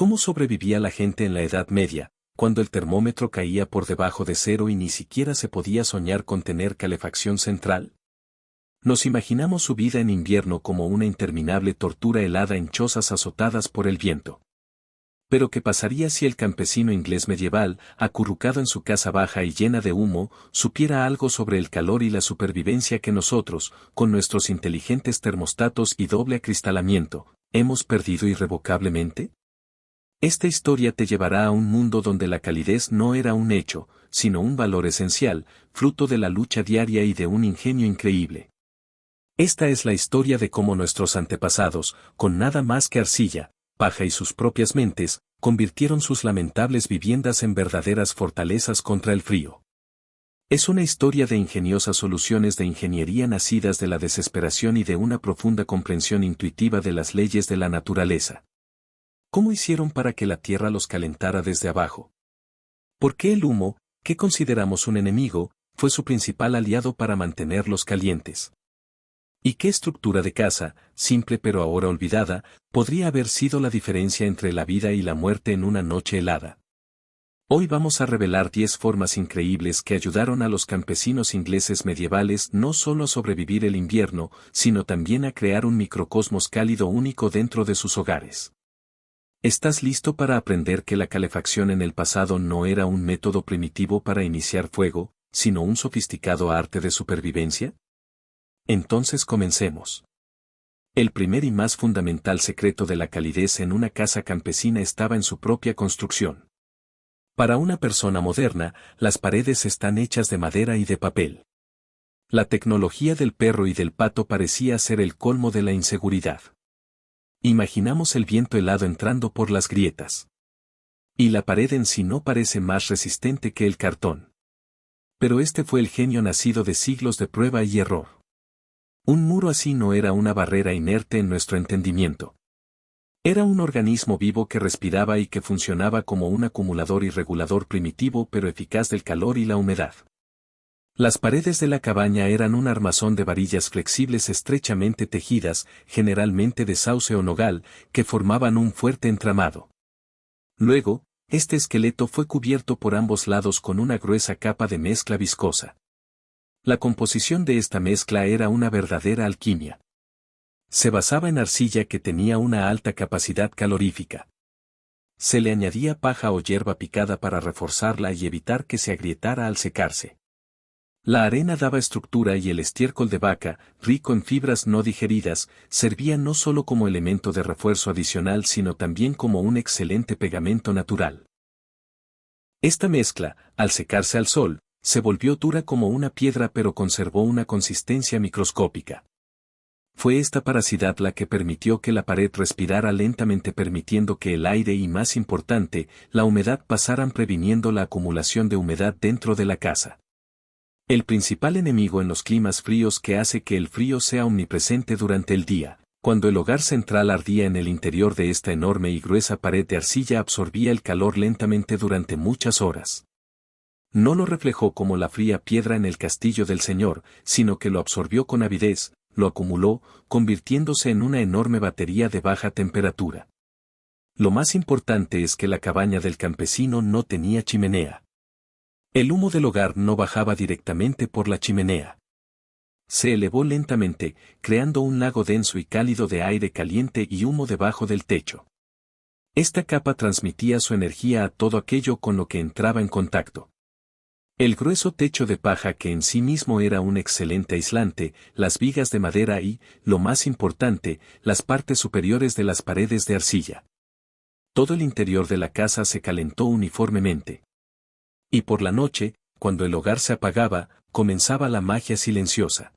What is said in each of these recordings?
¿Cómo sobrevivía la gente en la Edad Media, cuando el termómetro caía por debajo de cero y ni siquiera se podía soñar con tener calefacción central? Nos imaginamos su vida en invierno como una interminable tortura helada en chozas azotadas por el viento. Pero ¿qué pasaría si el campesino inglés medieval, acurrucado en su casa baja y llena de humo, supiera algo sobre el calor y la supervivencia que nosotros, con nuestros inteligentes termostatos y doble acristalamiento, hemos perdido irrevocablemente? Esta historia te llevará a un mundo donde la calidez no era un hecho, sino un valor esencial, fruto de la lucha diaria y de un ingenio increíble. Esta es la historia de cómo nuestros antepasados, con nada más que arcilla, paja y sus propias mentes, convirtieron sus lamentables viviendas en verdaderas fortalezas contra el frío. Es una historia de ingeniosas soluciones de ingeniería nacidas de la desesperación y de una profunda comprensión intuitiva de las leyes de la naturaleza. ¿Cómo hicieron para que la tierra los calentara desde abajo? ¿Por qué el humo, que consideramos un enemigo, fue su principal aliado para mantenerlos calientes? ¿Y qué estructura de casa, simple pero ahora olvidada, podría haber sido la diferencia entre la vida y la muerte en una noche helada? Hoy vamos a revelar 10 formas increíbles que ayudaron a los campesinos ingleses medievales no solo a sobrevivir el invierno, sino también a crear un microcosmos cálido único dentro de sus hogares. ¿Estás listo para aprender que la calefacción en el pasado no era un método primitivo para iniciar fuego, sino un sofisticado arte de supervivencia? Entonces comencemos. El primer y más fundamental secreto de la calidez en una casa campesina estaba en su propia construcción. Para una persona moderna, las paredes están hechas de madera y de papel. La tecnología del perro y del pato parecía ser el colmo de la inseguridad. Imaginamos el viento helado entrando por las grietas. Y la pared en sí no parece más resistente que el cartón. Pero este fue el genio nacido de siglos de prueba y error. Un muro así no era una barrera inerte en nuestro entendimiento. Era un organismo vivo que respiraba y que funcionaba como un acumulador y regulador primitivo pero eficaz del calor y la humedad. Las paredes de la cabaña eran un armazón de varillas flexibles estrechamente tejidas, generalmente de sauce o nogal, que formaban un fuerte entramado. Luego, este esqueleto fue cubierto por ambos lados con una gruesa capa de mezcla viscosa. La composición de esta mezcla era una verdadera alquimia. Se basaba en arcilla que tenía una alta capacidad calorífica. Se le añadía paja o hierba picada para reforzarla y evitar que se agrietara al secarse. La arena daba estructura y el estiércol de vaca, rico en fibras no digeridas, servía no solo como elemento de refuerzo adicional sino también como un excelente pegamento natural. Esta mezcla, al secarse al sol, se volvió dura como una piedra pero conservó una consistencia microscópica. Fue esta paracidad la que permitió que la pared respirara lentamente permitiendo que el aire y más importante, la humedad pasaran previniendo la acumulación de humedad dentro de la casa. El principal enemigo en los climas fríos que hace que el frío sea omnipresente durante el día, cuando el hogar central ardía en el interior de esta enorme y gruesa pared de arcilla absorbía el calor lentamente durante muchas horas. No lo reflejó como la fría piedra en el castillo del Señor, sino que lo absorbió con avidez, lo acumuló, convirtiéndose en una enorme batería de baja temperatura. Lo más importante es que la cabaña del campesino no tenía chimenea. El humo del hogar no bajaba directamente por la chimenea. Se elevó lentamente, creando un lago denso y cálido de aire caliente y humo debajo del techo. Esta capa transmitía su energía a todo aquello con lo que entraba en contacto. El grueso techo de paja que en sí mismo era un excelente aislante, las vigas de madera y, lo más importante, las partes superiores de las paredes de arcilla. Todo el interior de la casa se calentó uniformemente. Y por la noche, cuando el hogar se apagaba, comenzaba la magia silenciosa.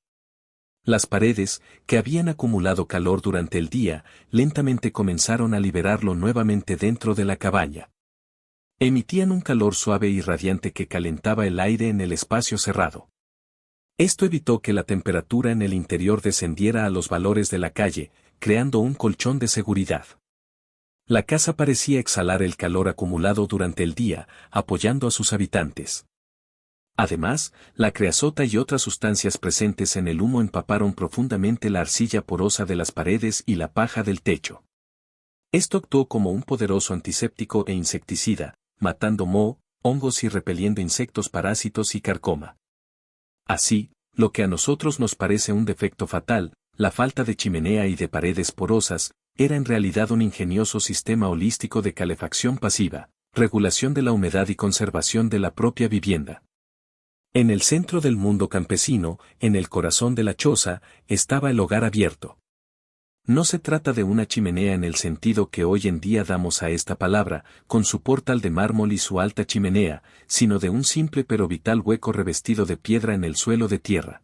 Las paredes, que habían acumulado calor durante el día, lentamente comenzaron a liberarlo nuevamente dentro de la cabaña. Emitían un calor suave y radiante que calentaba el aire en el espacio cerrado. Esto evitó que la temperatura en el interior descendiera a los valores de la calle, creando un colchón de seguridad. La casa parecía exhalar el calor acumulado durante el día, apoyando a sus habitantes. Además, la creosota y otras sustancias presentes en el humo empaparon profundamente la arcilla porosa de las paredes y la paja del techo. Esto actuó como un poderoso antiséptico e insecticida, matando moho, hongos y repeliendo insectos parásitos y carcoma. Así, lo que a nosotros nos parece un defecto fatal, la falta de chimenea y de paredes porosas, era en realidad un ingenioso sistema holístico de calefacción pasiva, regulación de la humedad y conservación de la propia vivienda. En el centro del mundo campesino, en el corazón de la choza, estaba el hogar abierto. No se trata de una chimenea en el sentido que hoy en día damos a esta palabra, con su portal de mármol y su alta chimenea, sino de un simple pero vital hueco revestido de piedra en el suelo de tierra.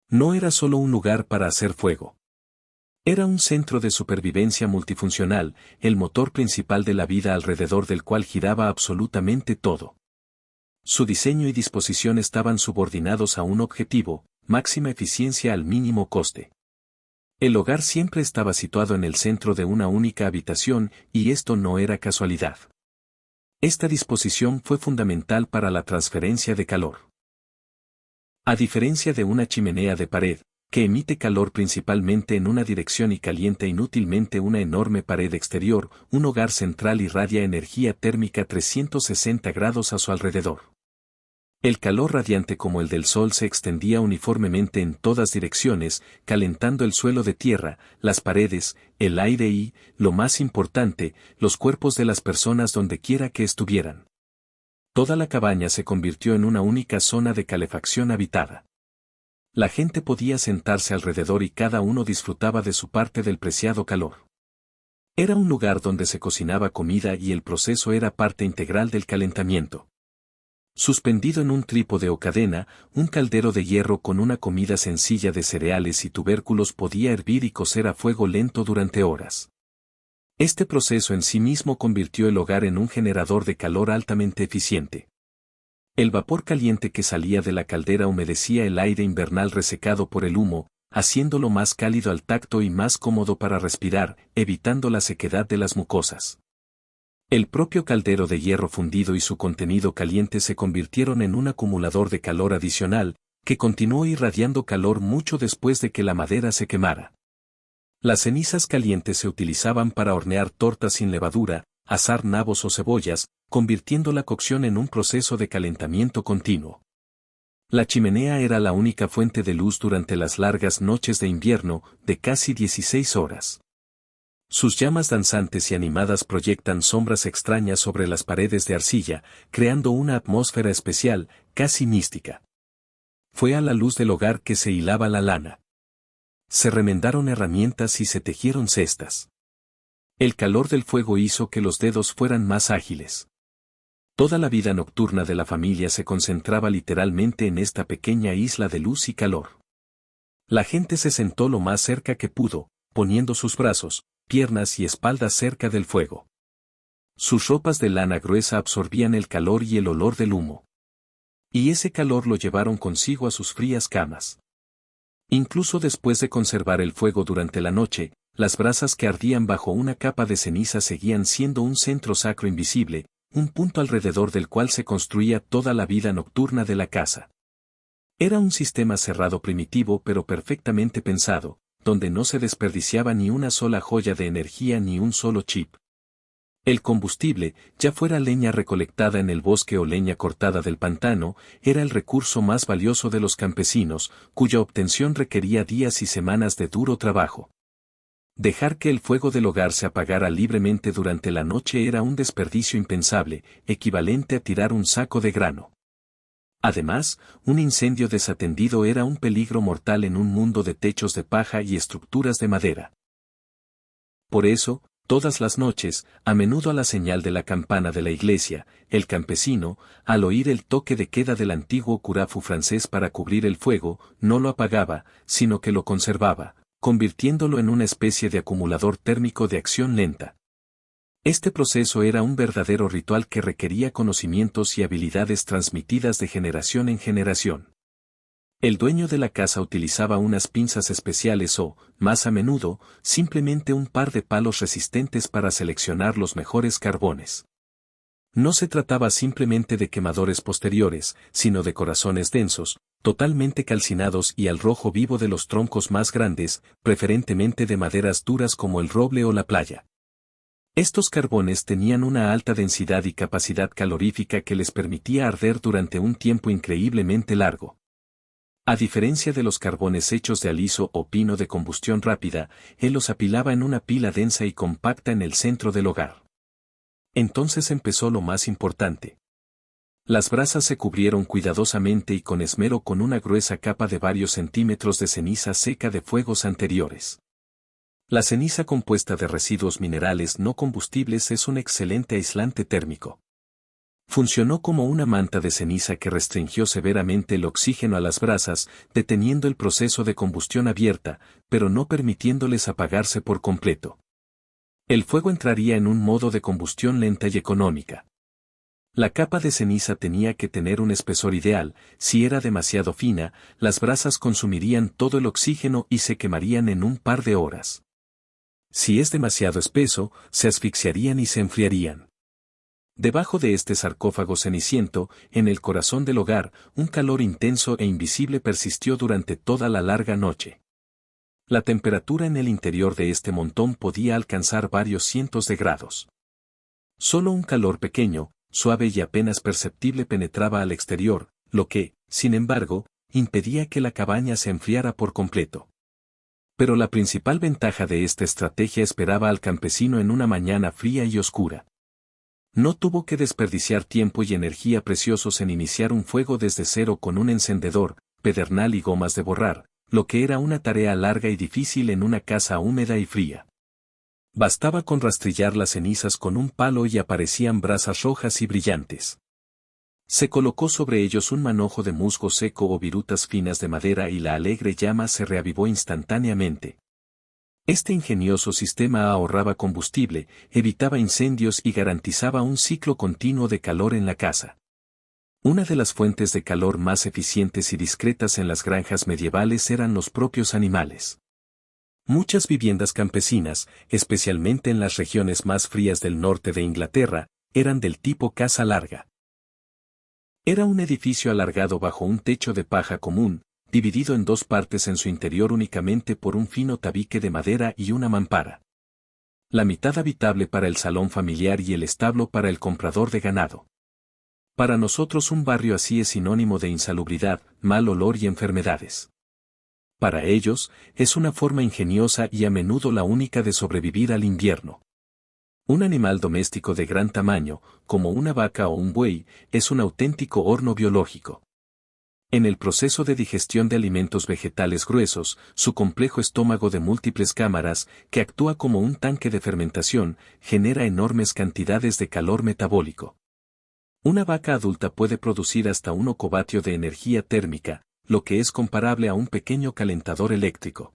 No era solo un lugar para hacer fuego. Era un centro de supervivencia multifuncional, el motor principal de la vida alrededor del cual giraba absolutamente todo. Su diseño y disposición estaban subordinados a un objetivo, máxima eficiencia al mínimo coste. El hogar siempre estaba situado en el centro de una única habitación, y esto no era casualidad. Esta disposición fue fundamental para la transferencia de calor. A diferencia de una chimenea de pared, que emite calor principalmente en una dirección y calienta inútilmente una enorme pared exterior, un hogar central irradia energía térmica 360 grados a su alrededor. El calor radiante como el del sol se extendía uniformemente en todas direcciones, calentando el suelo de tierra, las paredes, el aire y, lo más importante, los cuerpos de las personas donde quiera que estuvieran. Toda la cabaña se convirtió en una única zona de calefacción habitada. La gente podía sentarse alrededor y cada uno disfrutaba de su parte del preciado calor. Era un lugar donde se cocinaba comida y el proceso era parte integral del calentamiento. Suspendido en un trípode o cadena, un caldero de hierro con una comida sencilla de cereales y tubérculos podía hervir y cocer a fuego lento durante horas. Este proceso en sí mismo convirtió el hogar en un generador de calor altamente eficiente. El vapor caliente que salía de la caldera humedecía el aire invernal resecado por el humo, haciéndolo más cálido al tacto y más cómodo para respirar, evitando la sequedad de las mucosas. El propio caldero de hierro fundido y su contenido caliente se convirtieron en un acumulador de calor adicional, que continuó irradiando calor mucho después de que la madera se quemara. Las cenizas calientes se utilizaban para hornear tortas sin levadura, asar nabos o cebollas, convirtiendo la cocción en un proceso de calentamiento continuo. La chimenea era la única fuente de luz durante las largas noches de invierno, de casi 16 horas. Sus llamas danzantes y animadas proyectan sombras extrañas sobre las paredes de arcilla, creando una atmósfera especial, casi mística. Fue a la luz del hogar que se hilaba la lana. Se remendaron herramientas y se tejieron cestas. El calor del fuego hizo que los dedos fueran más ágiles. Toda la vida nocturna de la familia se concentraba literalmente en esta pequeña isla de luz y calor. La gente se sentó lo más cerca que pudo, poniendo sus brazos, piernas y espaldas cerca del fuego. Sus ropas de lana gruesa absorbían el calor y el olor del humo. Y ese calor lo llevaron consigo a sus frías camas. Incluso después de conservar el fuego durante la noche, las brasas que ardían bajo una capa de ceniza seguían siendo un centro sacro invisible, un punto alrededor del cual se construía toda la vida nocturna de la casa. Era un sistema cerrado primitivo pero perfectamente pensado, donde no se desperdiciaba ni una sola joya de energía ni un solo chip. El combustible, ya fuera leña recolectada en el bosque o leña cortada del pantano, era el recurso más valioso de los campesinos, cuya obtención requería días y semanas de duro trabajo. Dejar que el fuego del hogar se apagara libremente durante la noche era un desperdicio impensable, equivalente a tirar un saco de grano. Además, un incendio desatendido era un peligro mortal en un mundo de techos de paja y estructuras de madera. Por eso, todas las noches, a menudo a la señal de la campana de la iglesia, el campesino, al oír el toque de queda del antiguo curafu francés para cubrir el fuego, no lo apagaba, sino que lo conservaba, convirtiéndolo en una especie de acumulador térmico de acción lenta. Este proceso era un verdadero ritual que requería conocimientos y habilidades transmitidas de generación en generación. El dueño de la casa utilizaba unas pinzas especiales o, más a menudo, simplemente un par de palos resistentes para seleccionar los mejores carbones. No se trataba simplemente de quemadores posteriores, sino de corazones densos, totalmente calcinados y al rojo vivo de los troncos más grandes, preferentemente de maderas duras como el roble o la playa. Estos carbones tenían una alta densidad y capacidad calorífica que les permitía arder durante un tiempo increíblemente largo. A diferencia de los carbones hechos de aliso o pino de combustión rápida, él los apilaba en una pila densa y compacta en el centro del hogar. Entonces empezó lo más importante. Las brasas se cubrieron cuidadosamente y con esmero con una gruesa capa de varios centímetros de ceniza seca de fuegos anteriores. La ceniza compuesta de residuos minerales no combustibles es un excelente aislante térmico. Funcionó como una manta de ceniza que restringió severamente el oxígeno a las brasas, deteniendo el proceso de combustión abierta, pero no permitiéndoles apagarse por completo. El fuego entraría en un modo de combustión lenta y económica. La capa de ceniza tenía que tener un espesor ideal, si era demasiado fina, las brasas consumirían todo el oxígeno y se quemarían en un par de horas. Si es demasiado espeso, se asfixiarían y se enfriarían. Debajo de este sarcófago ceniciento, en el corazón del hogar, un calor intenso e invisible persistió durante toda la larga noche. La temperatura en el interior de este montón podía alcanzar varios cientos de grados. Solo un calor pequeño, suave y apenas perceptible penetraba al exterior, lo que, sin embargo, impedía que la cabaña se enfriara por completo. Pero la principal ventaja de esta estrategia esperaba al campesino en una mañana fría y oscura. No tuvo que desperdiciar tiempo y energía preciosos en iniciar un fuego desde cero con un encendedor, pedernal y gomas de borrar, lo que era una tarea larga y difícil en una casa húmeda y fría. Bastaba con rastrillar las cenizas con un palo y aparecían brasas rojas y brillantes. Se colocó sobre ellos un manojo de musgo seco o virutas finas de madera y la alegre llama se reavivó instantáneamente. Este ingenioso sistema ahorraba combustible, evitaba incendios y garantizaba un ciclo continuo de calor en la casa. Una de las fuentes de calor más eficientes y discretas en las granjas medievales eran los propios animales. Muchas viviendas campesinas, especialmente en las regiones más frías del norte de Inglaterra, eran del tipo casa larga. Era un edificio alargado bajo un techo de paja común, dividido en dos partes en su interior únicamente por un fino tabique de madera y una mampara. La mitad habitable para el salón familiar y el establo para el comprador de ganado. Para nosotros un barrio así es sinónimo de insalubridad, mal olor y enfermedades. Para ellos, es una forma ingeniosa y a menudo la única de sobrevivir al invierno. Un animal doméstico de gran tamaño, como una vaca o un buey, es un auténtico horno biológico. En el proceso de digestión de alimentos vegetales gruesos, su complejo estómago de múltiples cámaras, que actúa como un tanque de fermentación, genera enormes cantidades de calor metabólico. Una vaca adulta puede producir hasta 1 ocovatio de energía térmica, lo que es comparable a un pequeño calentador eléctrico.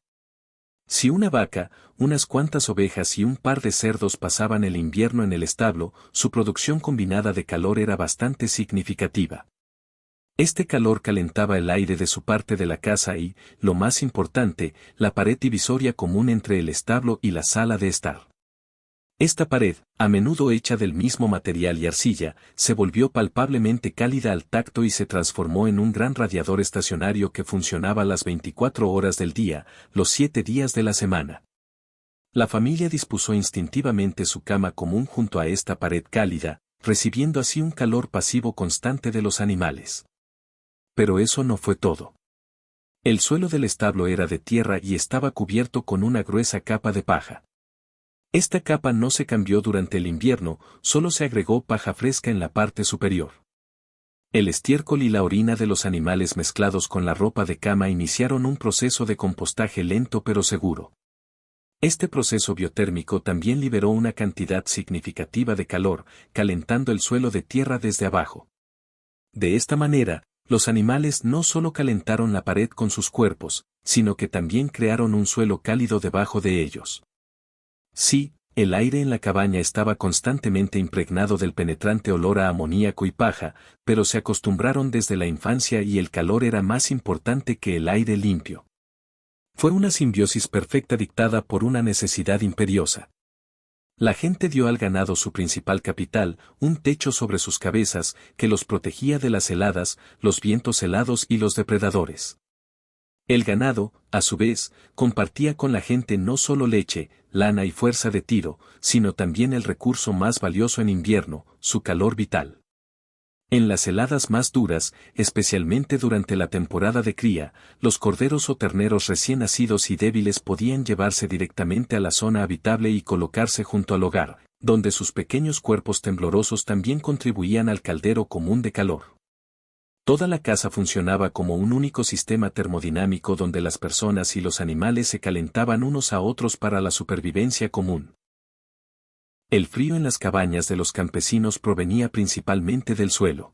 Si una vaca, unas cuantas ovejas y un par de cerdos pasaban el invierno en el establo, su producción combinada de calor era bastante significativa. Este calor calentaba el aire de su parte de la casa y, lo más importante, la pared divisoria común entre el establo y la sala de estar. Esta pared, a menudo hecha del mismo material y arcilla, se volvió palpablemente cálida al tacto y se transformó en un gran radiador estacionario que funcionaba las 24 horas del día, los 7 días de la semana. La familia dispuso instintivamente su cama común junto a esta pared cálida, recibiendo así un calor pasivo constante de los animales. Pero eso no fue todo. El suelo del establo era de tierra y estaba cubierto con una gruesa capa de paja. Esta capa no se cambió durante el invierno, solo se agregó paja fresca en la parte superior. El estiércol y la orina de los animales mezclados con la ropa de cama iniciaron un proceso de compostaje lento pero seguro. Este proceso biotérmico también liberó una cantidad significativa de calor, calentando el suelo de tierra desde abajo. De esta manera, los animales no solo calentaron la pared con sus cuerpos, sino que también crearon un suelo cálido debajo de ellos. Sí, el aire en la cabaña estaba constantemente impregnado del penetrante olor a amoníaco y paja, pero se acostumbraron desde la infancia y el calor era más importante que el aire limpio. Fue una simbiosis perfecta dictada por una necesidad imperiosa. La gente dio al ganado su principal capital, un techo sobre sus cabezas, que los protegía de las heladas, los vientos helados y los depredadores. El ganado, a su vez, compartía con la gente no solo leche, lana y fuerza de tiro, sino también el recurso más valioso en invierno, su calor vital. En las heladas más duras, especialmente durante la temporada de cría, los corderos o terneros recién nacidos y débiles podían llevarse directamente a la zona habitable y colocarse junto al hogar, donde sus pequeños cuerpos temblorosos también contribuían al caldero común de calor. Toda la casa funcionaba como un único sistema termodinámico donde las personas y los animales se calentaban unos a otros para la supervivencia común. El frío en las cabañas de los campesinos provenía principalmente del suelo.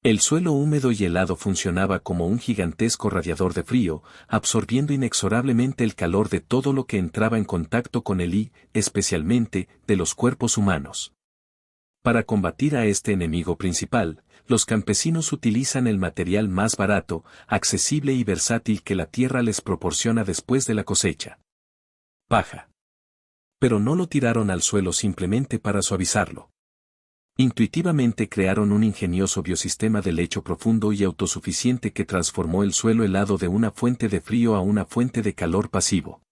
El suelo húmedo y helado funcionaba como un gigantesco radiador de frío, absorbiendo inexorablemente el calor de todo lo que entraba en contacto con él y, especialmente, de los cuerpos humanos. Para combatir a este enemigo principal, los campesinos utilizan el material más barato, accesible y versátil que la tierra les proporciona después de la cosecha: paja. Pero no lo tiraron al suelo simplemente para suavizarlo. Intuitivamente crearon un ingenioso biosistema de lecho profundo y autosuficiente que transformó el suelo helado de una fuente de frío a una fuente de calor pasivo.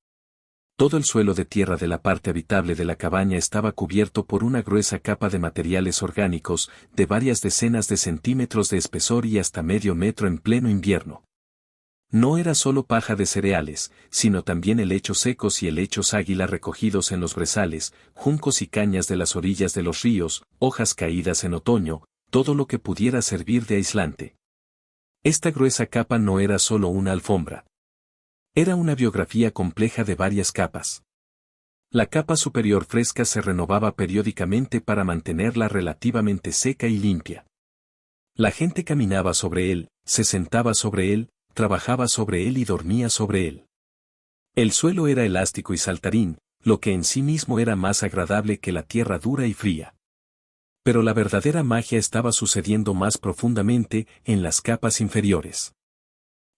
Todo el suelo de tierra de la parte habitable de la cabaña estaba cubierto por una gruesa capa de materiales orgánicos, de varias decenas de centímetros de espesor y hasta medio metro en pleno invierno. No era solo paja de cereales, sino también helechos secos y helechos águila recogidos en los brezales, juncos y cañas de las orillas de los ríos, hojas caídas en otoño, todo lo que pudiera servir de aislante. Esta gruesa capa no era solo una alfombra. Era una biografía compleja de varias capas. La capa superior fresca se renovaba periódicamente para mantenerla relativamente seca y limpia. La gente caminaba sobre él, se sentaba sobre él, trabajaba sobre él y dormía sobre él. El suelo era elástico y saltarín, lo que en sí mismo era más agradable que la tierra dura y fría. Pero la verdadera magia estaba sucediendo más profundamente en las capas inferiores.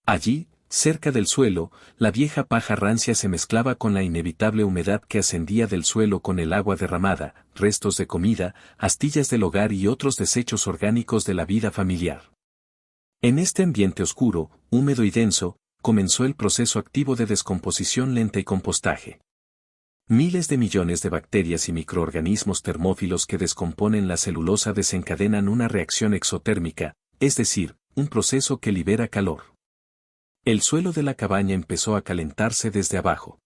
Allí, cerca del suelo, la vieja paja rancia se mezclaba con la inevitable humedad que ascendía del suelo con el agua derramada, restos de comida, astillas del hogar y otros desechos orgánicos de la vida familiar. En este ambiente oscuro, húmedo y denso, comenzó el proceso activo de descomposición lenta y compostaje. Miles de millones de bacterias y microorganismos termófilos que descomponen la celulosa desencadenan una reacción exotérmica, es decir, un proceso que libera calor. El suelo de la cabaña empezó a calentarse desde abajo.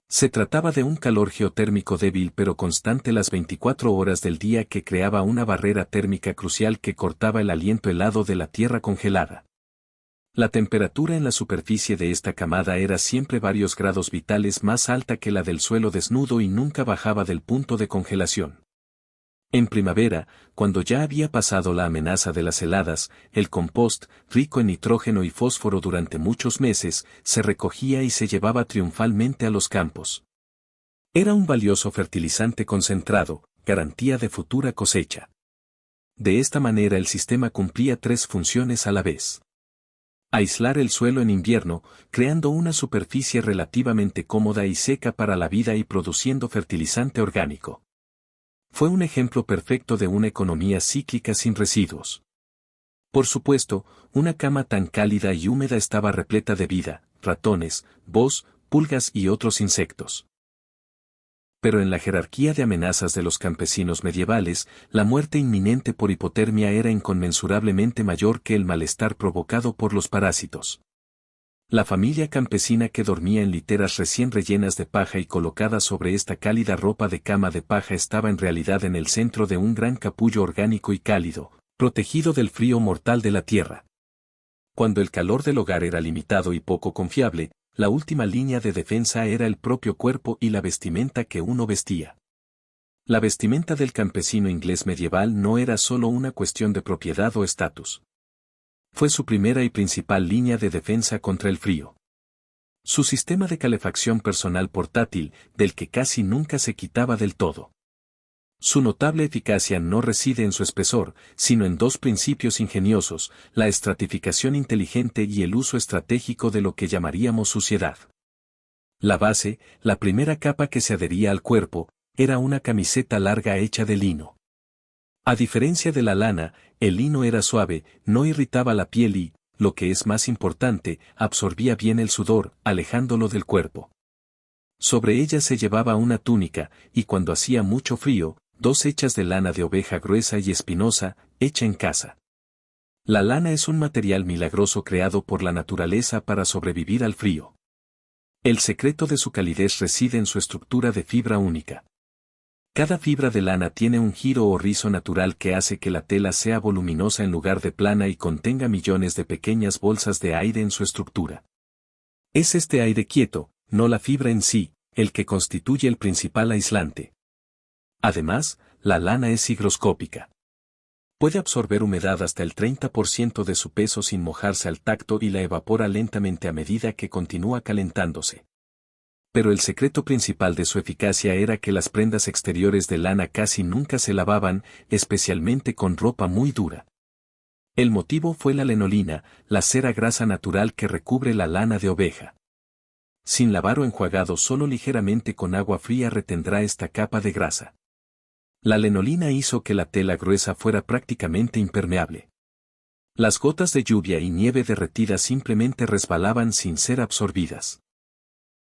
Se trataba de un calor geotérmico débil pero constante las 24 horas del día que creaba una barrera térmica crucial que cortaba el aliento helado de la tierra congelada. La temperatura en la superficie de esta camada era siempre varios grados vitales más alta que la del suelo desnudo y nunca bajaba del punto de congelación. En primavera, cuando ya había pasado la amenaza de las heladas, el compost, rico en nitrógeno y fósforo durante muchos meses, se recogía y se llevaba triunfalmente a los campos. Era un valioso fertilizante concentrado, garantía de futura cosecha. De esta manera el sistema cumplía tres funciones a la vez: aislar el suelo en invierno, creando una superficie relativamente cómoda y seca para la vida y produciendo fertilizante orgánico. Fue un ejemplo perfecto de una economía cíclica sin residuos. Por supuesto, una cama tan cálida y húmeda estaba repleta de vida, ratones, bos, pulgas y otros insectos. Pero en la jerarquía de amenazas de los campesinos medievales, la muerte inminente por hipotermia era inconmensurablemente mayor que el malestar provocado por los parásitos. La familia campesina que dormía en literas recién rellenas de paja y colocadas sobre esta cálida ropa de cama de paja estaba en realidad en el centro de un gran capullo orgánico y cálido, protegido del frío mortal de la tierra. Cuando el calor del hogar era limitado y poco confiable, la última línea de defensa era el propio cuerpo y la vestimenta que uno vestía. La vestimenta del campesino inglés medieval no era solo una cuestión de propiedad o estatus. Fue su primera y principal línea de defensa contra el frío. Su sistema de calefacción personal portátil, del que casi nunca se quitaba del todo. Su notable eficacia no reside en su espesor, sino en dos principios ingeniosos: la estratificación inteligente y el uso estratégico de lo que llamaríamos suciedad. La base, la primera capa que se adhería al cuerpo, era una camiseta larga hecha de lino. A diferencia de la lana, el lino era suave, no irritaba la piel y, lo que es más importante, absorbía bien el sudor, alejándolo del cuerpo. Sobre ella se llevaba una túnica, y cuando hacía mucho frío, dos hechas de lana de oveja gruesa y espinosa, hecha en casa. La lana es un material milagroso creado por la naturaleza para sobrevivir al frío. El secreto de su calidez reside en su estructura de fibra única. Cada fibra de lana tiene un giro o rizo natural que hace que la tela sea voluminosa en lugar de plana y contenga millones de pequeñas bolsas de aire en su estructura. Es este aire quieto, no la fibra en sí, el que constituye el principal aislante. Además, la lana es higroscópica. Puede absorber humedad hasta el 30% de su peso sin mojarse al tacto y la evapora lentamente a medida que continúa calentándose. Pero el secreto principal de su eficacia era que las prendas exteriores de lana casi nunca se lavaban, especialmente con ropa muy dura. El motivo fue la lenolina, la cera grasa natural que recubre la lana de oveja. Sin lavar o enjuagado solo ligeramente con agua fría retendrá esta capa de grasa. La lenolina hizo que la tela gruesa fuera prácticamente impermeable. Las gotas de lluvia y nieve derretida simplemente resbalaban sin ser absorbidas.